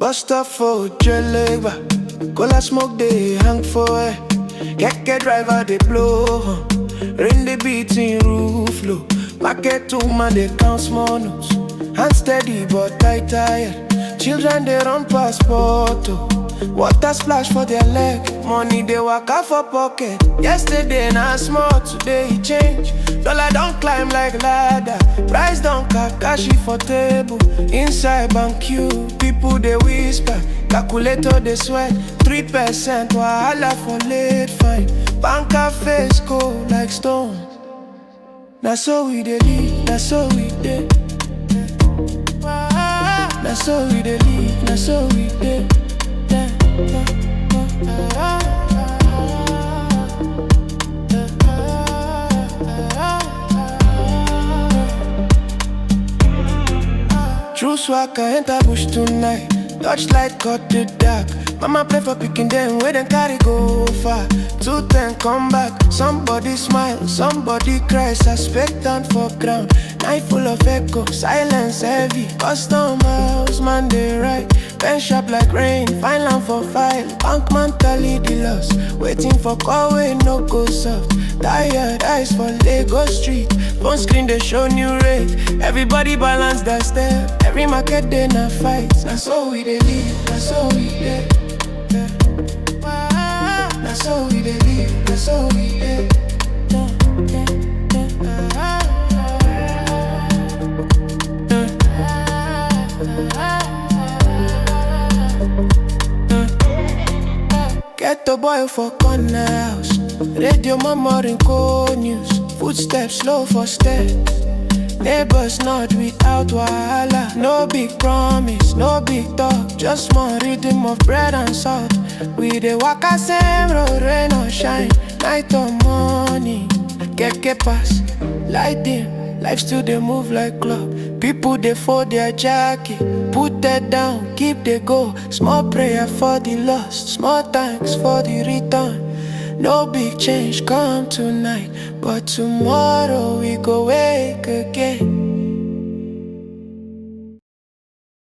Bust up for ojuelegba, kola smoke they hang for air. Keke driver they blow, rain they beat in roof low. Market woman they count small notes, hand steady but tired. Children they run passport, oh. Water splash for their leg, money they walk out for pocket. Yesterday na small, today it change. Dollar don't climb like ladder, price don't kakashi for table. Inside bank queue, people they whisper, calculator they sweat. 3% wahala for late fine. Banker face cold like stone. Na so we dey live, na so we dey. Na so we dey live, na so we dey. True swag, I enter bush tonight. Touchlight cut the dark. Mama play for picking them, where them carry go far. 210 come back, somebody smile, somebody cry. Suspectant for ground, night full of echo, silence heavy. Custom house, man they right. Pen sharp like rain, fine line for file. Bank man tally the loss, waiting for call way no go soft. Tired eyes for Lagos street, phone screen they show new rate. Everybody balance that step, every market day na fight. Na so we dey live, na so we dey. Na so we dey live, na so we dey. Get a boy for corner house, radio mama ring cold news. Footsteps slow for steps, neighbors nod without wahala. No big promise, no big talk, just more rhythm of bread and salt. We dey waka same road, rain or shine, night or morning. Keke pass, light dim, life still dey move like clock. People dey fold their jacket, put that down, keep they go. Small prayer for the lost, small thanks for the return. No big change come tonight, but tomorrow we go wake again.